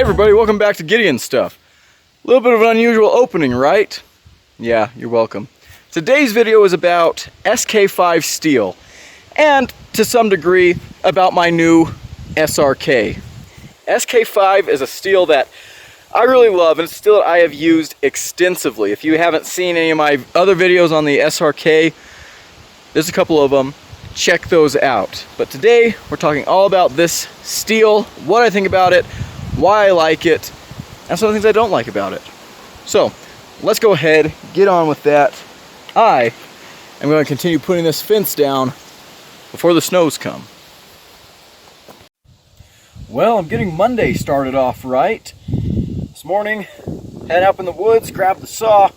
everybody, welcome back to Gideon Stuff. A little bit of an unusual opening, right? Yeah, you're welcome. Today's video is about SK-5 steel, and to some degree about my new SRK. SK-5 is a steel that I really love, and it's a steel that I have used extensively. If you haven't seen any of my other videos on the SRK, there's a couple of them. Check those out. But today we're talking all about this steel, what I think about it, why I like it, and some of the things I don't like about it. So let's go ahead, get on with that. I am going to continue putting this fence down before the snows come. Well, I'm getting Monday started off right. This morning, head up in the woods, grab the saw,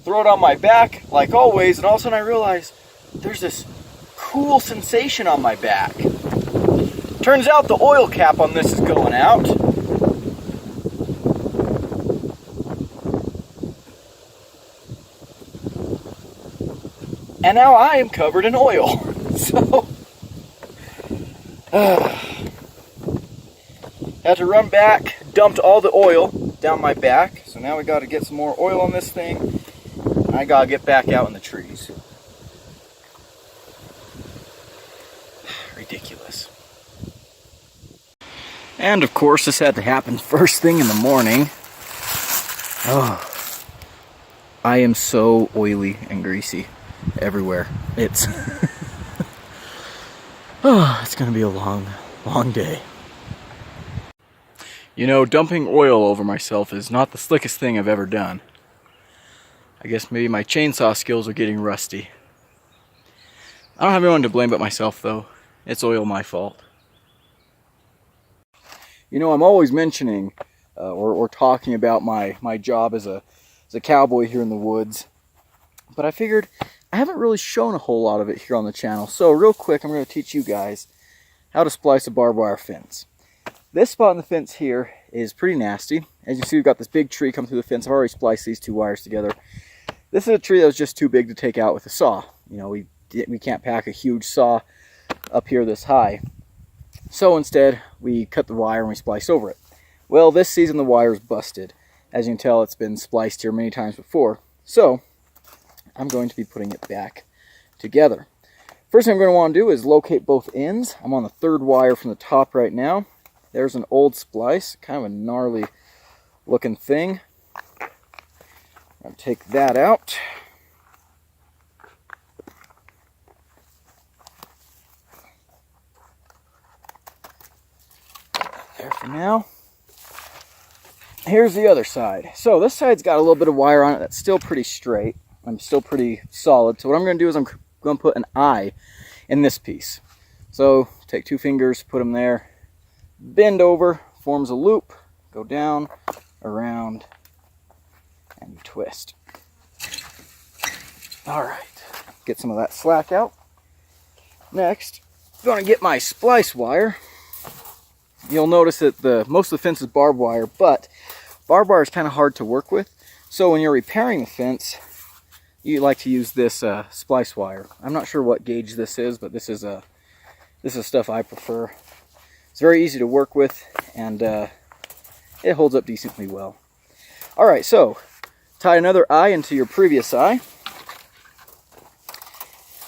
throw it on my back like always, and all of a sudden I realize there's this cool sensation on my back. Turns out the oil cap on this is going out. And now I am covered in oil. So, had to run back, dumped all the oil down my back. So now we got to get some more oil on this thing. I got to get back out in the trees. Ridiculous. And of course this had to happen first thing in the morning. Oh, I am so oily and greasy everywhere. It's it's gonna be a long day. You know, dumping oil over myself is not the slickest thing I've ever done. I guess maybe my chainsaw skills are getting rusty. I don't have anyone to blame but myself though. It's oil my fault. You know, I'm always mentioning or talking about my job as a cowboy here in the woods, but I figured I haven't really shown a whole lot of it here on the channel. So real quick, I'm going to teach you guys how to splice a barbed wire fence. This spot in the fence here is pretty nasty. As you see, we've got this big tree come through the fence. I've already spliced these two wires together. This is a tree that was just too big to take out with a saw. You know, we can't pack a huge saw up here this high. So instead, we cut the wire and we splice over it. Well, this season the wire is busted. As you can tell, it's been spliced here many times before. So I'm going to be putting it back together. First thing I'm going to want to do is locate both ends. I'm on the third wire from the top right now. There's an old splice, kind of a gnarly looking thing. I'm going to take that out. There for now. Here's the other side. So this side's got a little bit of wire on it that's still pretty straight. I'm still pretty solid. So what I'm going to do is I'm going to put an eye in this piece. So take two fingers, put them there, bend over, forms a loop, go down, around, and you twist. All right, get some of that slack out. Next, I'm going to get my splice wire. You'll notice that most of the fence is barbed wire, but barbed wire is kind of hard to work with. So when you're repairing the fence, you like to use this splice wire. I'm not sure what gauge this is, but this is stuff I prefer. It's very easy to work with, and it holds up decently well. All right, so tie another eye into your previous eye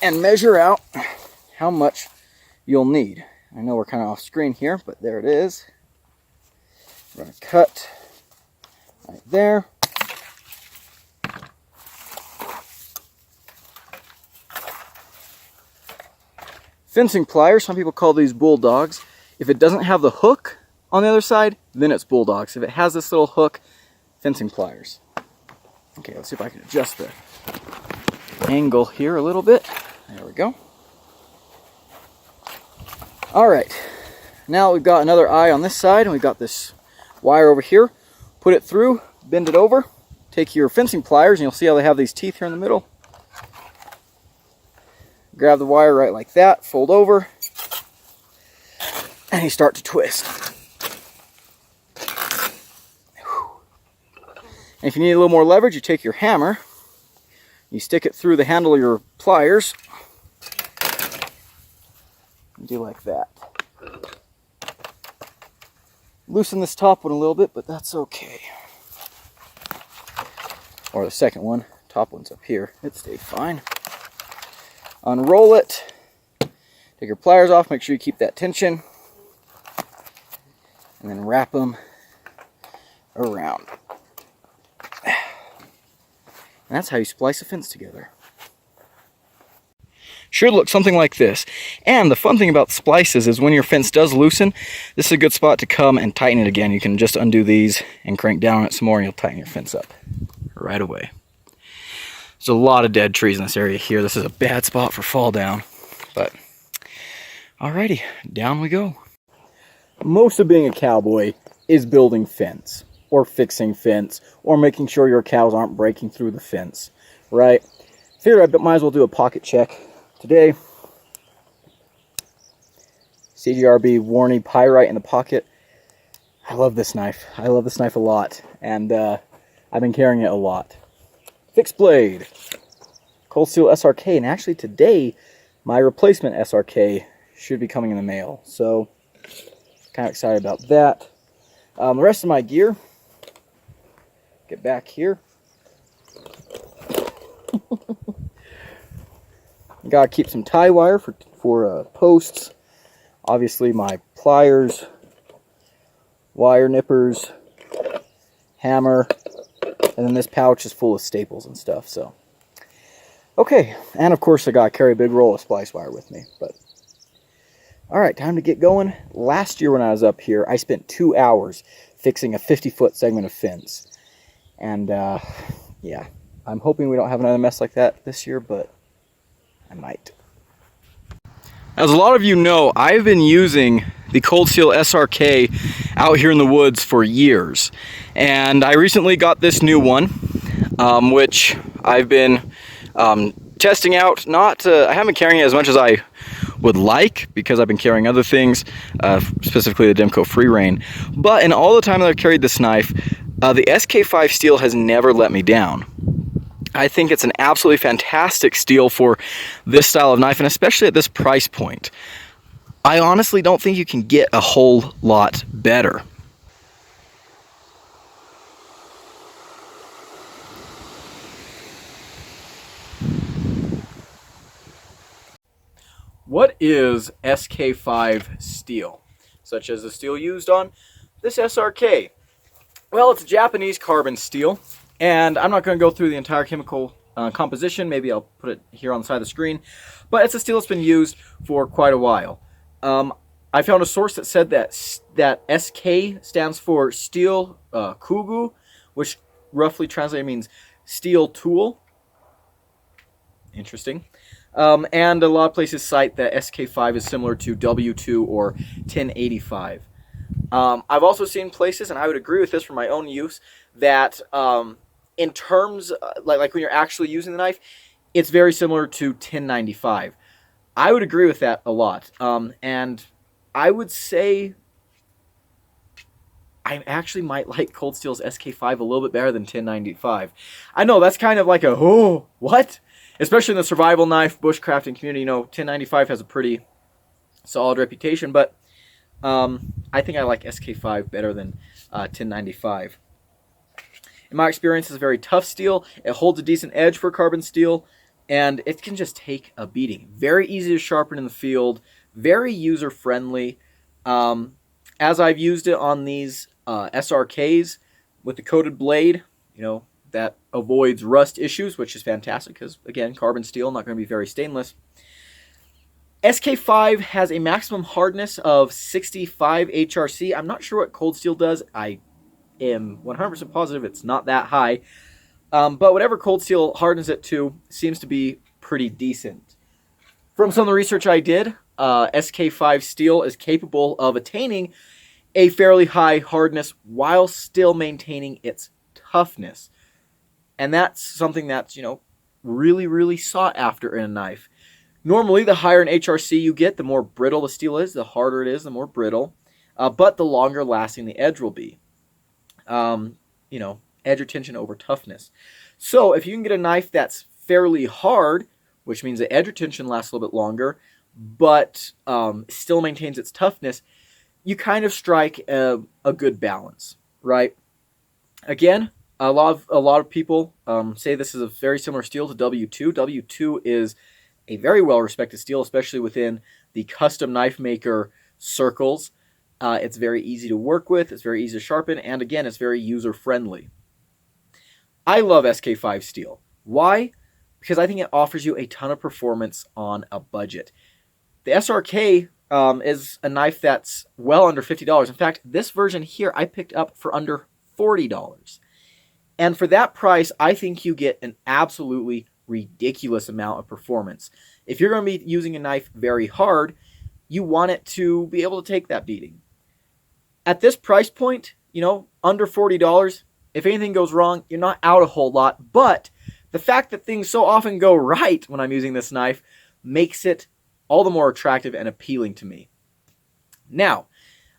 and measure out how much you'll need. I know we're kind of off screen here, but there it is. We're going to cut right there. Fencing pliers, some people call these bulldogs. If it doesn't have the hook on the other side, then it's bulldogs. If it has this little hook, fencing pliers. Okay, let's see if I can adjust the angle here a little bit. There we go. All right, now we've got another eye on this side, and we've got this wire over here. Put it through, bend it over, take your fencing pliers, and you'll see how they have these teeth here in the middle. Grab the wire right like that, fold over, and you start to twist. And if you need a little more leverage, you take your hammer, you stick it through the handle of your pliers, and do like that. Loosen this top one a little bit, but that's okay. Or the second one. Top one's up here. It stayed fine. Unroll it. Take your pliers off. Make sure you keep that tension. And then wrap them around. And that's how you splice a fence together. Should look something like this. And the fun thing about splices is when your fence does loosen, this is a good spot to come and tighten it again. You can just undo these and crank down on it some more and you'll tighten your fence up right away. There's a lot of dead trees in this area here. This is a bad spot for fall down. But alrighty, down we go. Most of being a cowboy is building fence or fixing fence or making sure your cows aren't breaking through the fence, right? Figured I might as well do a pocket check today. CGRB Warney Pyrite in the pocket. I love this knife. I love this knife a lot, and I've been carrying it a lot. Fixed blade, Cold Steel SRK, and actually today my replacement SRK should be coming in the mail. So kind of excited about that. The rest of my gear, get back here. Gotta keep some tie wire for posts. Obviously my pliers, wire nippers, hammer, and then this pouch is full of staples and stuff. So, okay, and of course I gotta carry a big roll of splice wire with me. But all right, time to get going. Last year when I was up here, I spent 2 hours fixing a 50-foot segment of fence, and yeah, I'm hoping we don't have another mess like that this year, but I might. As a lot of you know, I've been using the Cold Steel SRK out here in the woods for years. And I recently got this new one, which I've been testing out. I haven't been carrying it as much as I would like because I've been carrying other things, specifically the Demco Free Rein. But in all the time that I've carried this knife, the SK-5 steel has never let me down. I think it's an absolutely fantastic steel for this style of knife, and especially at this price point. I honestly don't think you can get a whole lot better. What is SK-5 steel, such as the steel used on this SRK? Well, it's a Japanese carbon steel. And I'm not going to go through the entire chemical composition. Maybe I'll put it here on the side of the screen. But it's a steel that's been used for quite a while. I found a source that said that SK stands for steel kugu, which roughly translated means steel tool. Interesting. And a lot of places cite that SK-5 is similar to W2 or 1085. I've also seen places, and I would agree with this for my own use, that in terms, like when you're actually using the knife, it's very similar to 1095. I would agree with that a lot. And I would say I actually might like Cold Steel's SK-5 a little bit better than 1095. I know that's kind of like a, oh, what? Especially in the survival knife, bushcrafting community, you know, 1095 has a pretty solid reputation, but I think I like SK-5 better than 1095. In my experience, it's a very tough steel. It holds a decent edge for carbon steel, and it can just take a beating. Very easy to sharpen in the field, very user-friendly. As I've used it on these SRKs with the coated blade, you know, that avoids rust issues, which is fantastic because, again, carbon steel, not going to be very stainless. SK-5 has a maximum hardness of 65 HRC. I'm not sure what Cold Steel does. I am 100% positive it's not that high. But whatever Cold Steel hardens it to seems to be pretty decent. From some of the research I did, SK-5 steel is capable of attaining a fairly high hardness while still maintaining its toughness. And that's something that's, you know, really, really sought after in a knife. Normally, the higher an HRC you get, the more brittle the steel is, the harder it is, the more brittle, but the longer lasting the edge will be. You know, edge retention over toughness. So if you can get a knife that's fairly hard, which means the edge retention lasts a little bit longer, but still maintains its toughness, you kind of strike a good balance, right? Again, a lot of people say this is a very similar steel to W2. W2 is a very well respected steel, especially within the custom knife maker circles. It's very easy to work with, it's very easy to sharpen, and again, it's very user friendly. I love SK-5 steel. Why? Because I think it offers you a ton of performance on a budget. The SRK is a knife that's well under $50. In fact, this version here I picked up for under $40. And for that price, I think you get an absolutely ridiculous amount of performance. If you're going to be using a knife very hard, you want it to be able to take that beating. At this price point, under $40, if anything goes wrong, you're not out a whole lot. But the fact that things so often go right when I'm using this knife makes it all the more attractive and appealing to me. Now,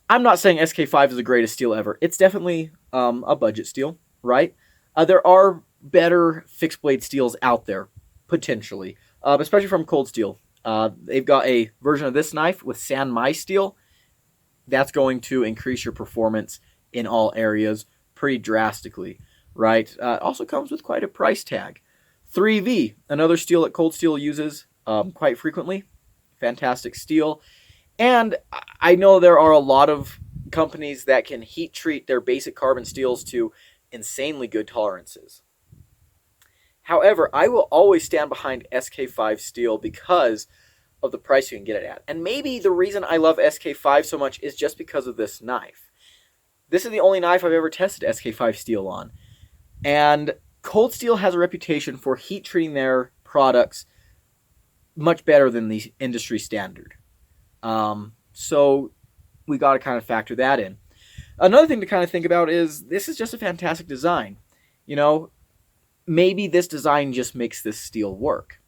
I'm not saying SK-5 is the greatest steel ever. It's definitely a budget steel, right? There are better fixed blade steels out there, potentially, especially from Cold Steel. They've got a version of this knife with San Mai steel. That's going to increase your performance in all areas pretty drastically, right? It also comes with quite a price tag. 3V, another steel that Cold Steel uses quite frequently. Fantastic steel. And I know there are a lot of companies that can heat treat their basic carbon steels to insanely good tolerances. However, I will always stand behind SK-5 steel because of the price you can get it at. And maybe the reason I love SK-5 so much is just because of this knife. This is the only knife I've ever tested SK-5 steel on. And Cold Steel has a reputation for heat treating their products much better than the industry standard. So we got to kind of factor that in. Another thing to kind of think about is this is just a fantastic design. Maybe this design just makes this steel work.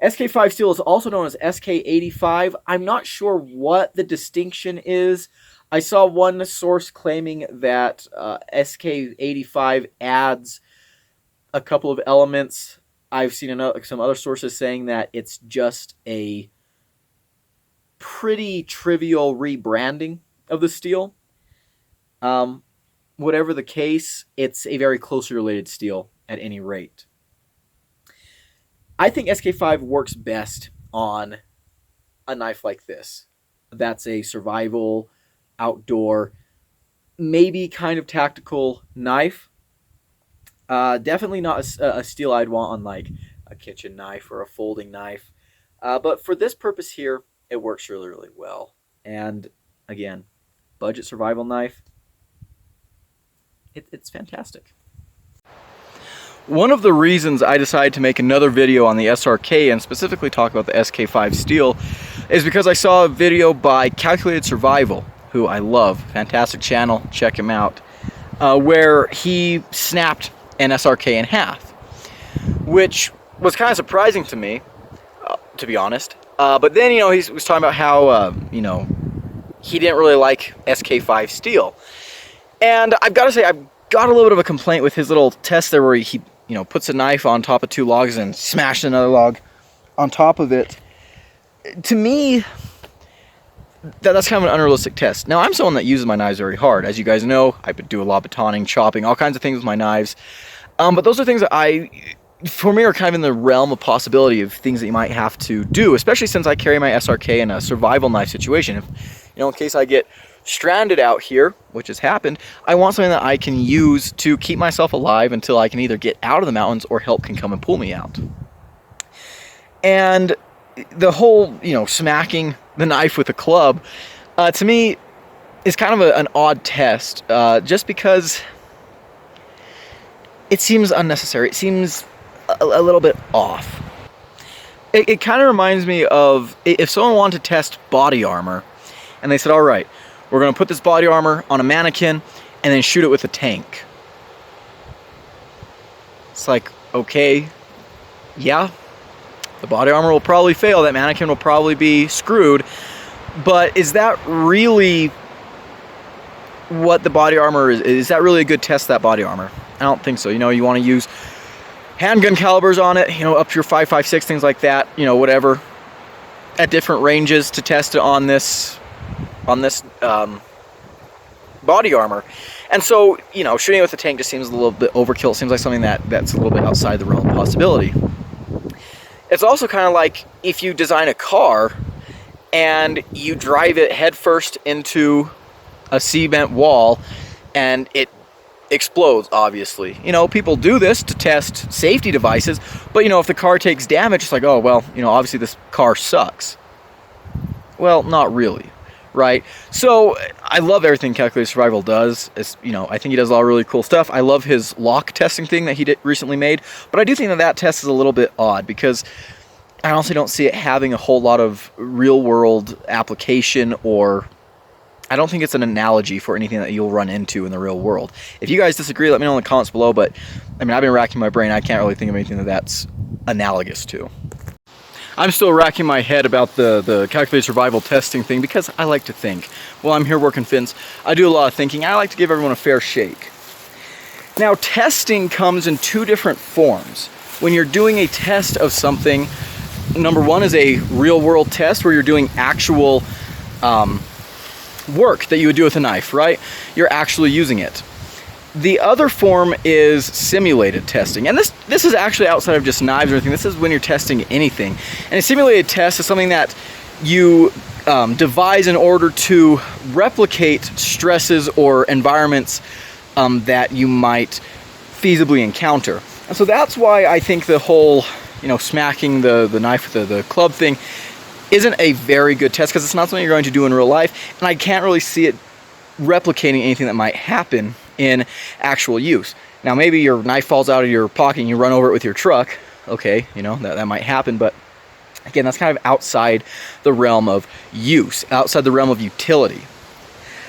SK-5 steel is also known as SK-85. I'm not sure what the distinction is. I saw one source claiming that SK-85 adds a couple of elements. I've seen some other sources saying that it's just a pretty trivial rebranding of the steel. Whatever the case, it's a very closely related steel at any rate. I think SK-5 works best on a knife like this. That's a survival, outdoor, maybe kind of tactical knife. Definitely not a steel I'd want on like a kitchen knife or a folding knife. But for this purpose here, it works really, really well. And again, budget survival knife, it's fantastic. One of the reasons I decided to make another video on the SRK and specifically talk about the SK-5 steel is because I saw a video by Calculated Survival, who I love, fantastic channel, check him out, where he snapped an SRK in half, which was kind of surprising to me, to be honest. But then, he was talking about how, he didn't really like SK-5 steel. And I've got to say, I've got a little bit of a complaint with his little test there where he puts a knife on top of two logs and smashes another log on top of it. To me, that's kind of an unrealistic test. Now, I'm someone that uses my knives very hard. As you guys know, I do a lot of batoning, chopping, all kinds of things with my knives. But those are things that for me, are kind of in the realm of possibility of things that you might have to do, especially since I carry my SRK in a survival knife situation. If, in case I get stranded out here, which has happened, I want something that I can use to keep myself alive until I can either get out of the mountains or help can come and pull me out. And the whole, smacking the knife with a club, to me, is kind of an odd test, just because it seems unnecessary. It seems a little bit off. It kind of reminds me of if someone wanted to test body armor, and they said, all right, we're going to put this body armor on a mannequin and then shoot it with a tank. It's like, okay, yeah, the body armor will probably fail. That mannequin will probably be screwed. But is that really what the body armor is? Is that really a good test of that body armor? I don't think so. You want to use handgun calibers on it, up to your 5.56, things like that, whatever, at different ranges to test it on this on this body armor. And so, you know, shooting it with the tank just seems a little bit overkill. It seems like something that's a little bit outside the realm of possibility. It's also kind of like if you design a car and you drive it headfirst into a cement wall and it explodes, obviously. You know, people do this to test safety devices, but you know, if the car takes damage, it's like, oh, well, you know, obviously this car sucks. Well, not really, right? So I love everything Calculated Survival does. It's, you know, I think he does a lot of really cool stuff. I love his lock testing thing that he recently made, but I do think that that test is a little bit odd because I honestly don't see it having a whole lot of real world application, or I don't think it's an analogy for anything that you'll run into in the real world. If you guys disagree, let me know in the comments below, but I mean, I've been racking my brain. I can't really think of anything that's analogous to. I'm still racking my head about the Calculated Survival testing thing because I like to think. While I'm here working fins, I do a lot of thinking. I like to give everyone a fair shake. Now, testing comes in two different forms. When you're doing a test of something, number one is a real world test where you're doing actual work that you would do with a knife, right? You're actually using it. The other form is simulated testing, and this is actually outside of just knives or anything. This is when you're testing anything. And a simulated test is something that you devise in order to replicate stresses or environments that you might feasibly encounter. And so that's why I think the whole, you know, smacking the knife with the club thing isn't a very good test, because it's not something you're going to do in real life, and I can't really see it replicating anything that might happen in actual use. Now, maybe your knife falls out of your pocket and you run over it with your truck. Okay, you know, that might happen, but again, that's kind of outside the realm of use, outside the realm of utility.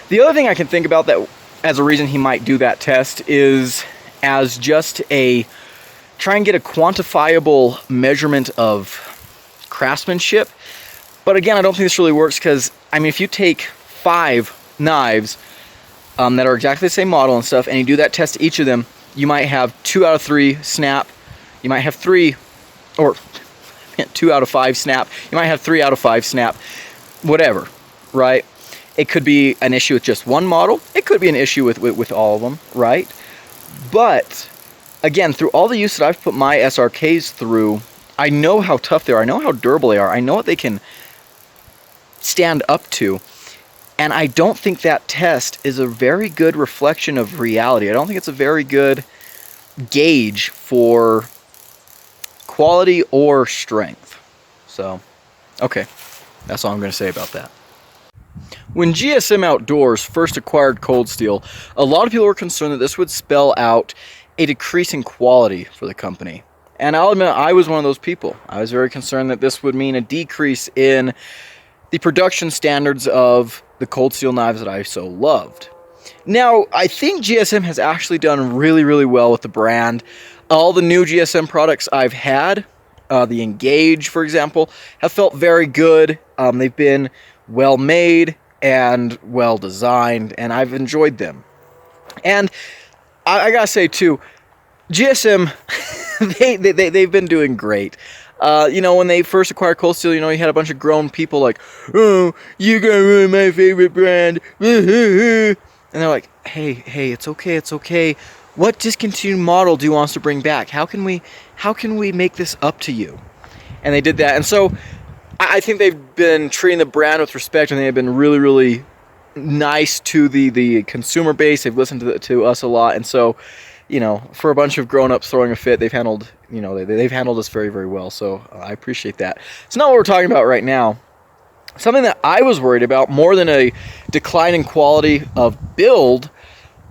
The other thing I can think about that as a reason he might do that test is as just a try and get a quantifiable measurement of craftsmanship. But again, I don't think this really works because, I mean, if you take 5 knives that are exactly the same model and stuff, and you do that test to each of them, you might have 2 out of 3 snap. You might have 2 out of 5 snap. You might have 3 out of 5 snap. Whatever, right? It could be an issue with just one model. It could be an issue with all of them, right? But again, through all the use that I've put my SRKs through, I know how tough they are. I know how durable they are. I know what they can stand up to. And I don't think that test is a very good reflection of reality. I don't think it's a very good gauge for quality or strength. So, okay, that's all I'm going to say about that. When GSM Outdoors first acquired Cold Steel, a lot of people were concerned that this would spell out a decrease in quality for the company. And I'll admit, I was one of those people. I was very concerned that this would mean a decrease in the production standards of the Cold Steel knives that I so loved. Now, I think GSM has actually done really, really well with the brand. All the new GSM products I've had, the Engage, for example, have felt very good. They've been well made and well designed, and I've enjoyed them. And I gotta say too, GSM, they've been doing great. You know, when they first acquired Cold Steel, you know, you had a bunch of grown people like, oh, you're gonna ruin my favorite brand. And they're like, hey, it's okay. What discontinued model do you want us to bring back? How can we make this up to you? And they did that. And so I think they've been treating the brand with respect, and they've been really, really nice to the consumer base. They've listened to us a lot. And so, you know, for a bunch of grown-ups throwing a fit, they've handled, you know, they've handled us very, very well. So I appreciate that. It's not what we're talking about right now. Something that I was worried about more than a decline in quality of build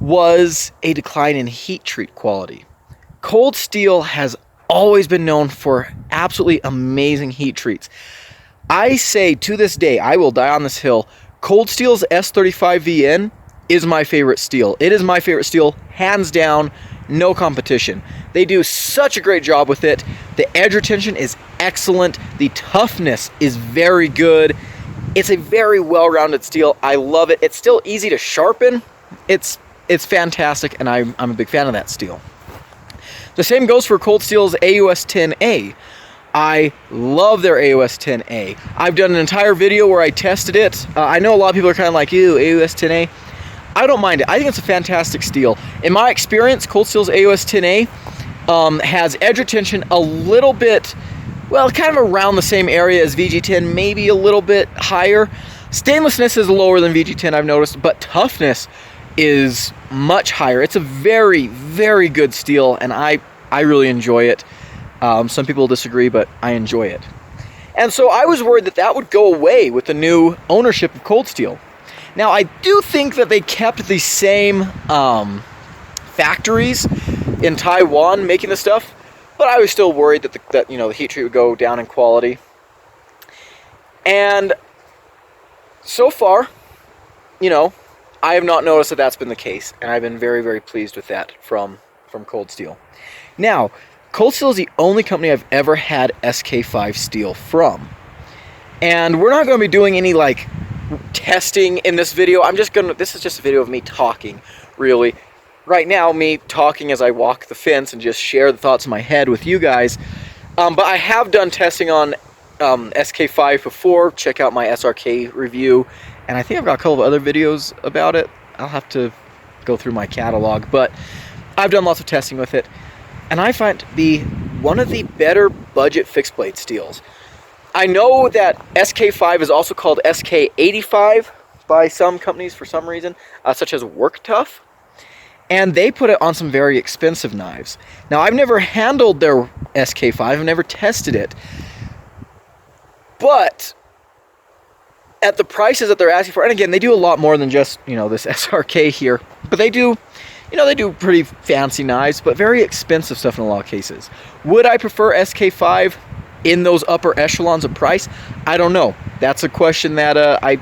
was a decline in heat treat quality. Cold Steel has always been known for absolutely amazing heat treats. I say to this day, I will die on this hill, Cold Steel's S35VN is my favorite steel. It is my favorite steel, hands down, no competition. They do such a great job with it. The edge retention is excellent. The toughness is very good. It's a very well-rounded steel. I love it. It's still easy to sharpen. It's fantastic, and I'm a big fan of that steel. The same goes for Cold Steel's AUS 10A. I love their AOS 10A. I've done an entire video where I tested it. I know a lot of people are kind of like, ew, AOS 10A. I don't mind it. I think it's a fantastic steel. In my experience, Cold Steel's AOS 10A has edge retention a little bit, well, kind of around the same area as VG10, maybe a little bit higher. Stainlessness is lower than VG10, I've noticed, but toughness is much higher. It's a very, very good steel, and I really enjoy it. Some people disagree, but I enjoy it. And so I was worried that that would go away with the new ownership of Cold Steel. Now, I do think that they kept the same factories in Taiwan making the stuff, but I was still worried that the heat treat would go down in quality. And so far, I have not noticed that that's been the case, and I've been very, very pleased with that from Cold Steel. Now, Cold Steel is the only company I've ever had SK-5 steel from, and we're not going to be doing any testing in this video. This is just a video of me talking, really. Right now, me talking as I walk the fence and just share the thoughts in my head with you guys. But I have done testing on SK-5 before. Check out my SRK review, and I think I've got a couple of other videos about it. I'll have to go through my catalog, but I've done lots of testing with it, and I find it to be one of the better budget fixed blade steels. I know that SK-5 is also called SK-85 by some companies for some reason, such as Work Tough, and they put it on some very expensive knives. Now, I've never handled their SK-5, I've never tested it, but at the prices that they're asking for, and again, they do a lot more than just, this SRK here, but they do, they do pretty fancy knives, but very expensive stuff in a lot of cases. Would I prefer SK-5 in those upper echelons of price? I don't know. That's a question that I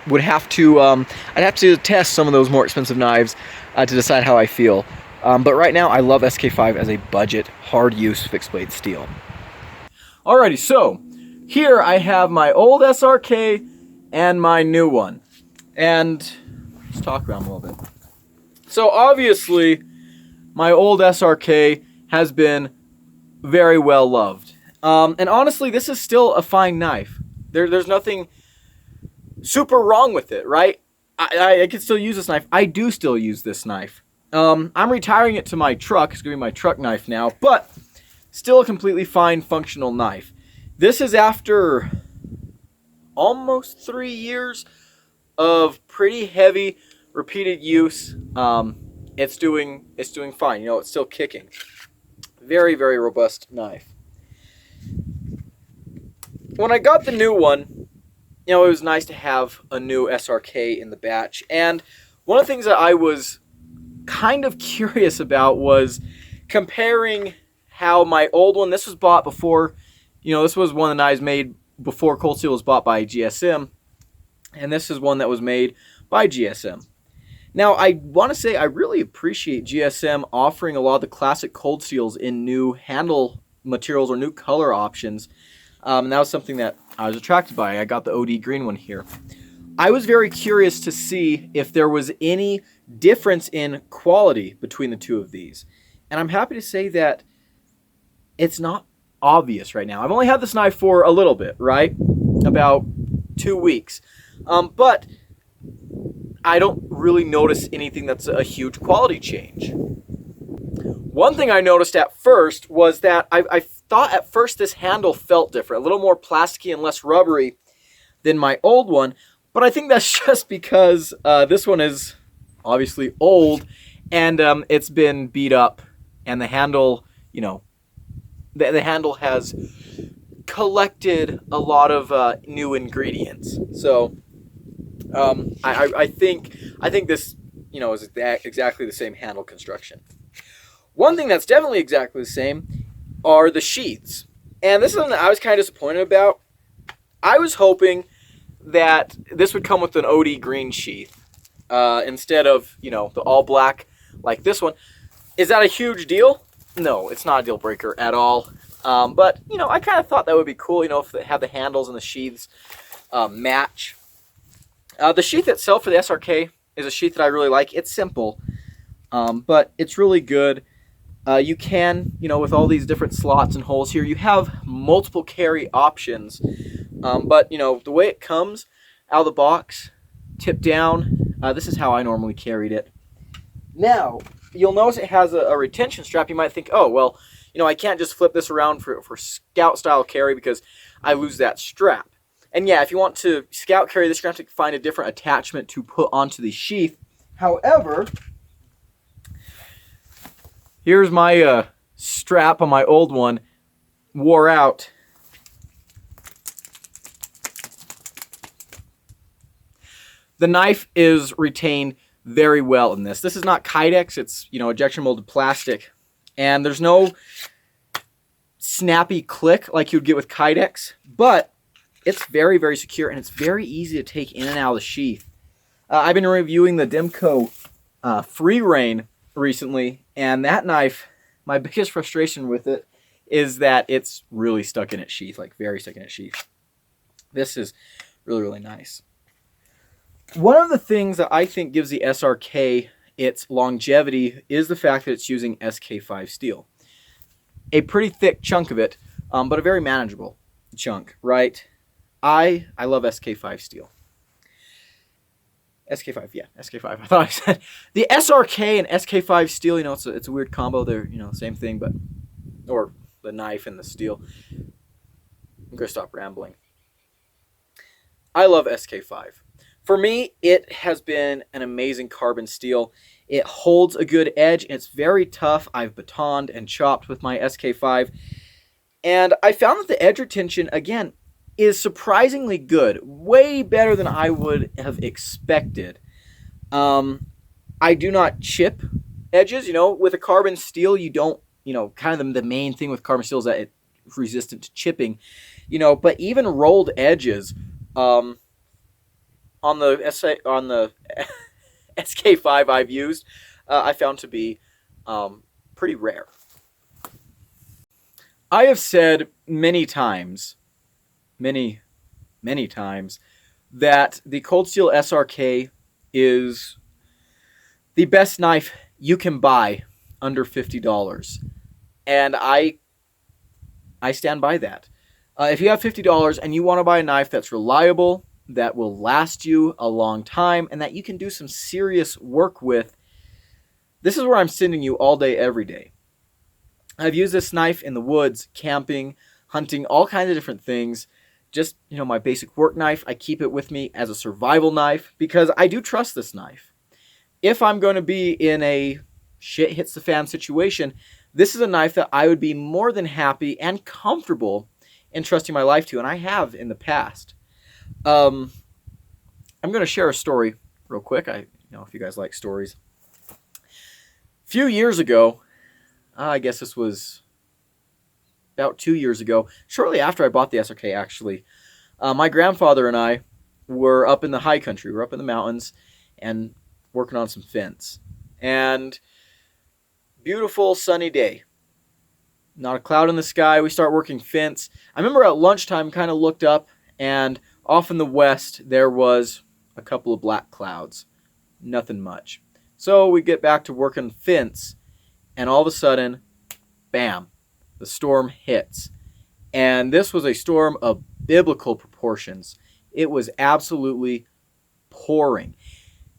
would have to, I'd have to test some of those more expensive knives to decide how I feel. But right now, I love SK-5 as a budget, hard-use fixed blade steel. Alrighty, so here I have my old SRK and my new one. And let's talk about them a little bit. So obviously, my old SRK has been very well loved. And honestly, this is still a fine knife. There's nothing super wrong with it, right? I can still use this knife. I do still use this knife. I'm retiring it to my truck. It's going to be my truck knife now, but still a completely fine, functional knife. This is after almost 3 years of pretty heavy, repeated use. It's doing fine. It's still kicking. Very, very robust knife. When I got the new one, it was nice to have a new SRK in the batch. And one of the things that I was kind of curious about was comparing how my old one, this was bought before, this was one of the knives made before Cold Steel was bought by GSM. And this is one that was made by GSM. Now, I want to say I really appreciate GSM offering a lot of the classic Cold Steels in new handle materials or new color options. And that was something that I was attracted by. I got the OD green one here. I was very curious to see if there was any difference in quality between the two of these. And I'm happy to say that it's not obvious right now. I've only had this knife for a little bit, right? About 2 weeks. But I don't really notice anything that's a huge quality change. One thing I noticed at first was that I thought at first this handle felt different, a little more plasticky and less rubbery than my old one, but I think that's just because this one is obviously old and it's been beat up, and the handle, the handle has collected a lot of new ingredients. So I think this, is exactly the same handle construction. One thing that's definitely exactly the same are the sheaths. And this is something that I was kind of disappointed about. I was hoping that this would come with an OD green sheath instead of, the all black like this one. Is that a huge deal? No, it's not a deal breaker at all. But, I kind of thought that would be cool, if they have the handles and the sheaths match. The sheath itself for the SRK is a sheath that I really like. It's simple, but it's really good. You can, with all these different slots and holes here, you have multiple carry options. But, the way it comes out of the box, tip down, this is how I normally carried it. Now, you'll notice it has a retention strap. You might think, oh, well, I can't just flip this around for scout style carry because I lose that strap. And yeah, if you want to scout carry this, you're going to have to find a different attachment to put onto the sheath. However, here's my strap on my old one, wore out. The knife is retained very well in this. This is not Kydex, it's, injection molded plastic. And there's no snappy click like you'd get with Kydex, but it's very, very secure and it's very easy to take in and out of the sheath. I've been reviewing the Demco Free Rein recently, and that knife, my biggest frustration with it is that it's really stuck in its sheath, like very stuck in its sheath. This is really, really nice. One of the things that I think gives the SRK its longevity is the fact that it's using SK-5 steel. A pretty thick chunk of it, but a very manageable chunk, right? I love SK-5 steel. SK-5, yeah, SK-5. I thought I said the SRK and SK-5 steel. It's a weird combo. They're same thing, but or the knife and the steel. I'm gonna stop rambling. I love SK-5. For me, it has been an amazing carbon steel. It holds a good edge, and it's very tough. I've batoned and chopped with my SK-5, and I found that the edge retention, again, is surprisingly good. Way better than I would have expected. I do not chip edges. With a carbon steel, you don't, kind of the main thing with carbon steel is that it's resistant to chipping. But even rolled edges, on the SK-5 I've used, I found to be pretty rare. I have said many times, many times, that the Cold Steel SRK is the best knife you can buy under $50. And I stand by that. If you have $50 and you want to buy a knife that's reliable, that will last you a long time, and that you can do some serious work with, this is where I'm sending you all day, every day. I've used this knife in the woods, camping, hunting, all kinds of different things. Just, my basic work knife. I keep it with me as a survival knife because I do trust this knife. If I'm going to be in a shit hits the fan situation, this is a knife that I would be more than happy and comfortable in trusting my life to, and I have in the past. I'm going to share a story real quick. If you guys like stories. A few years ago, I guess this was about 2 years ago, shortly after I bought the SRK, actually, my grandfather and I were up in the high country. We're up in the mountains and working on some fence. And beautiful sunny day. Not a cloud in the sky. We start working fence. I remember at lunchtime kind of looked up, and off in the west there was a couple of black clouds. Nothing much. So we get back to working fence, and all of a sudden, bam, the storm hits. And this was a storm of biblical proportions. It was absolutely pouring.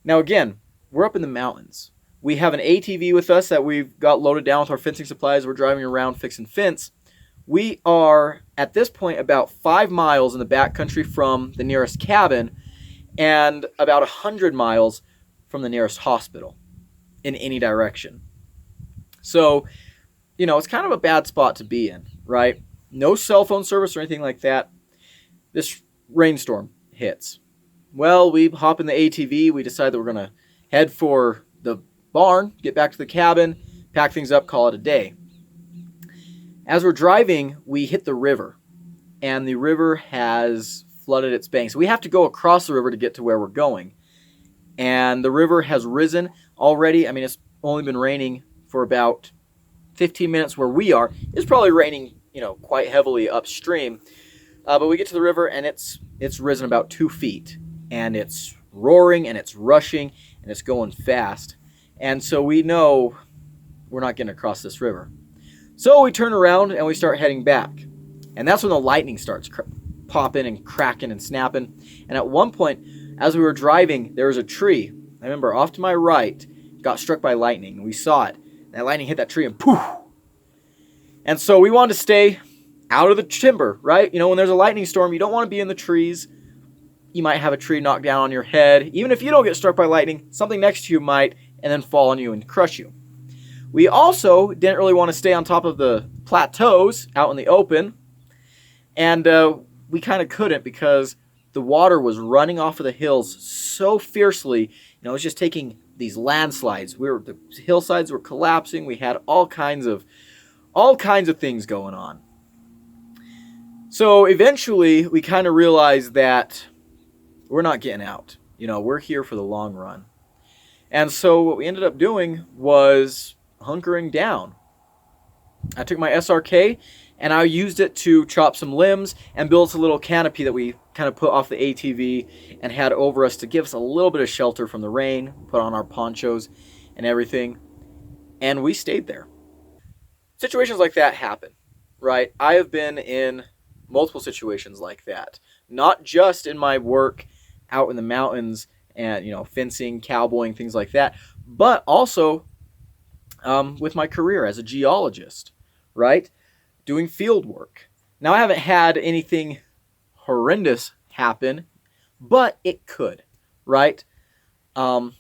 Now again, we're up in the mountains. We have an ATV with us that we've got loaded down with our fencing supplies. We're driving around fixing fence. We are, at this point, about 5 miles in the backcountry from the nearest cabin and about 100 miles from the nearest hospital in any direction. So, it's kind of a bad spot to be in, right? No cell phone service or anything like that. This rainstorm hits. Well, we hop in the ATV. We decide that we're going to head for the barn, get back to the cabin, pack things up, call it a day. As we're driving, we hit the river, and the river has flooded its banks. We have to go across the river to get to where we're going. And the river has risen already. I mean, it's only been raining for about 15 minutes where we are. It's probably raining, quite heavily upstream. But we get to the river, and it's risen about 2 feet. And it's roaring, and it's rushing, and it's going fast. And so we know we're not getting across this river. So we turn around and we start heading back. And that's when the lightning starts popping and cracking and snapping. And at one point, as we were driving, there was a tree. I remember off to my right, got struck by lightning. We saw it. That lightning hit that tree and poof. And so we wanted to stay out of the timber, right? You know, when there's a lightning storm, you don't want to be in the trees. You might have a tree knock down on your head. Even if you don't get struck by lightning, something next to you might, and then fall on you and crush you. We also didn't really want to stay on top of the plateaus out in the open. And we kind of couldn't because the water was running off of the hills so fiercely. You know, it was just taking these landslides. The hillsides were collapsing. We had all kinds of things going on. So eventually we kind of realized that we're not getting out. You know, we're here for the long run. And so what we ended up doing was hunkering down. I took my SRK and I used it to chop some limbs and build a little canopy that we kind of put off the ATV and had over us to give us a little bit of shelter from the rain, put on our ponchos and everything. And we stayed there. Situations like that happen, right? I have been in multiple situations like that, not just in my work out in the mountains and, you know, fencing, cowboying, things like that, but also with my career as a geologist, right? Doing field work. Now, I haven't had anything horrendous happen, but it could, right? I'm going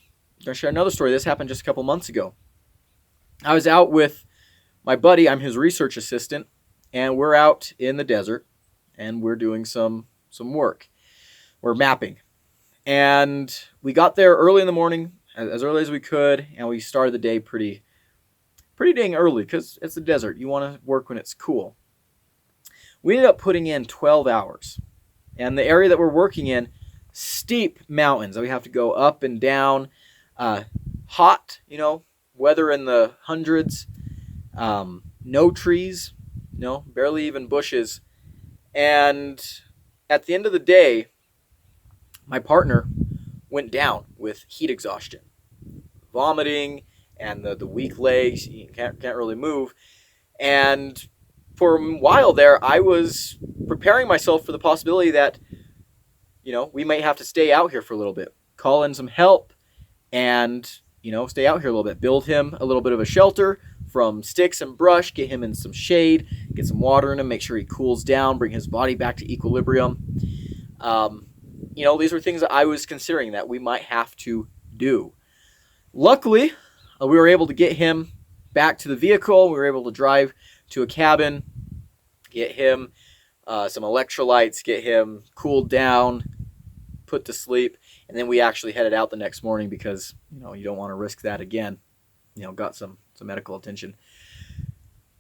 to share another story. This happened just a couple months ago. I was out with my buddy. I'm his research assistant, and we're out in the desert, and we're doing some work. We're mapping. And we got there early in the morning, as early as we could, and we started the day pretty dang early because it's the desert. You want to work when it's cool. We ended up putting in 12 hours. And the area that we're working in, steep mountains that we have to go up and down, hot, you know, weather in the hundreds, no trees, no, barely even bushes. And at the end of the day, my partner went down with heat exhaustion, vomiting, and the weak legs. You can't really move. And for a while there, I was preparing myself for the possibility that, you know, we might have to stay out here for a little bit, call in some help, and, you know, stay out here a little bit, build him a little bit of a shelter from sticks and brush, get him in some shade, get some water in him, make sure he cools down, bring his body back to equilibrium. You know, these were things that I was considering that we might have to do. Luckily, we were able to get him back to the vehicle. We were able to drive to a cabin, get him some electrolytes, get him cooled down, put to sleep, and then we actually headed out the next morning because, you know, you don't want to risk that again. You know, got some medical attention.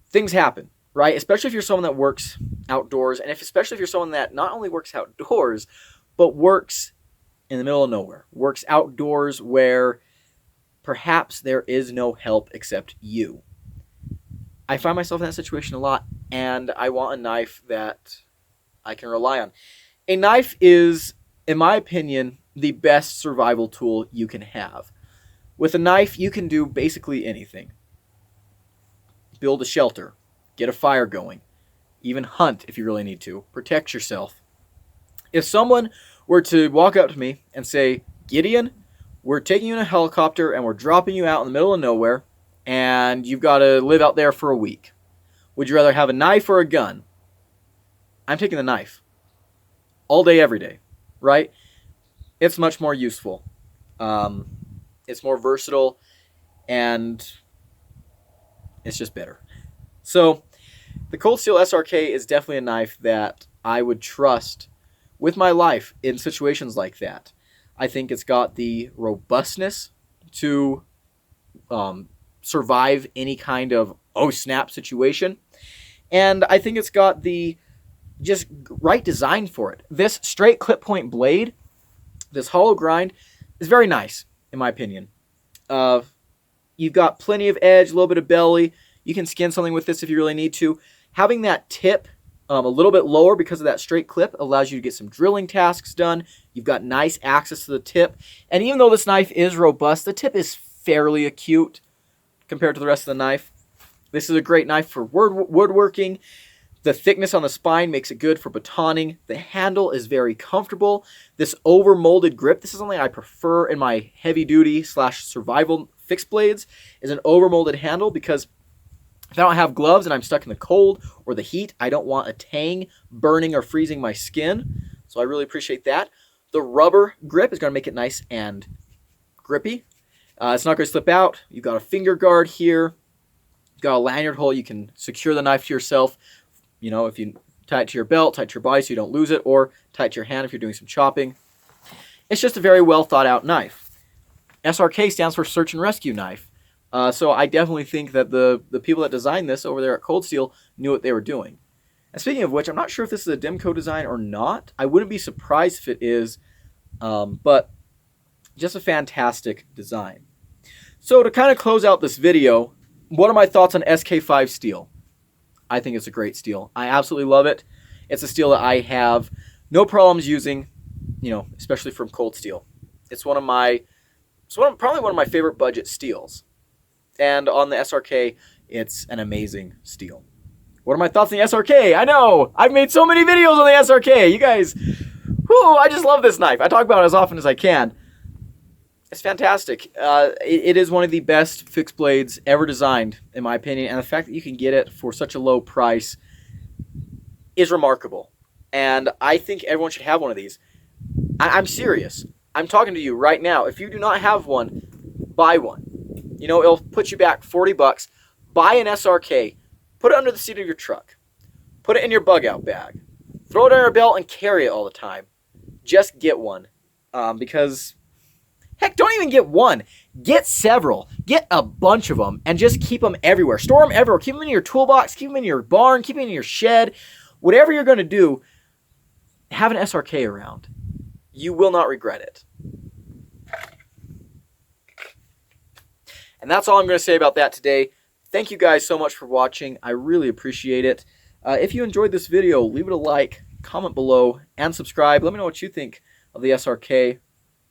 Things happen, right? Especially if you're someone that works outdoors, and especially if you're someone that not only works outdoors, but works in the middle of nowhere, works outdoors where perhaps there is no help except you. I find myself in that situation a lot, and I want a knife that I can rely on. A knife is, in my opinion, the best survival tool you can have. With a knife, you can do basically anything. Build a shelter, get a fire going, even hunt if you really need to, protect yourself. If someone were to walk up to me and say, Gideon, we're taking you in a helicopter and we're dropping you out in the middle of nowhere and you've got to live out there for a week. Would you rather have a knife or a gun? I'm taking the knife. All day, every day, right? It's much more useful. It's more versatile and it's just better. So the Cold Steel SRK is definitely a knife that I would trust with my life in situations like that. I think it's got the robustness to survive any kind of oh snap situation. And I think it's got the just right design for it. This straight clip point blade, this hollow grind, is very nice, in my opinion. You've got plenty of edge, a little bit of belly. You can skin something with this if you really need to. Having that tip a little bit lower because of that straight clip allows you to get some drilling tasks done. You've got nice access to the tip. And even though this knife is robust, the tip is fairly acute compared to the rest of the knife. This is a great knife for woodworking. The thickness on the spine makes it good for batoning. The handle is very comfortable. This over-molded grip, this is something I prefer in my heavy-duty / survival fixed blades, is an over-molded handle, because if I don't have gloves and I'm stuck in the cold or the heat, I don't want a tang burning or freezing my skin. So I really appreciate that. The rubber grip is going to make it nice and grippy. It's not going to slip out. You've got a finger guard here. You've got a lanyard hole. You can secure the knife to yourself. You know, if you tie it to your belt, tie it to your body so you don't lose it, or tie it to your hand if you're doing some chopping. It's just a very well thought out knife. SRK stands for Search and Rescue Knife. So I definitely think that the people that designed this over there at Cold Steel knew what they were doing. And speaking of which, I'm not sure if this is a Demco design or not. I wouldn't be surprised if it is, but just a fantastic design. So to kind of close out this video, what are my thoughts on SK-5 steel? I think it's a great steel. I absolutely love it. It's a steel that I have no problems using, you know, especially from Cold Steel. It's probably one of my favorite budget steels. And on the SRK, it's an amazing steel. What are my thoughts on the SRK? I know! I've made so many videos on the SRK! You guys, whoo, I just love this knife. I talk about it as often as I can. It's fantastic. It is one of the best fixed blades ever designed, in my opinion, and the fact that you can get it for such a low price is remarkable. And I think everyone should have one of these. I'm serious. I'm talking to you right now. If you do not have one, buy one. You know, it'll put you back 40 bucks. Buy an SRK. Put it under the seat of your truck. Put it in your bug out bag. Throw it on your belt and carry it all the time. Just get one. Because... heck, don't even get one. Get several. Get a bunch of them and just keep them everywhere. Store them everywhere. Keep them in your toolbox. Keep them in your barn. Keep them in your shed. Whatever you're going to do, have an SRK around. You will not regret it. And that's all I'm going to say about that today. Thank you guys so much for watching. I really appreciate it. If you enjoyed this video, leave it a like, comment below, and subscribe. Let me know what you think of the SRK.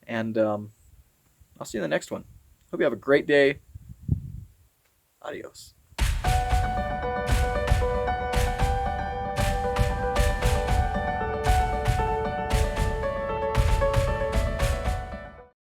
And... I'll see you in the next one. Hope you have a great day. Adios.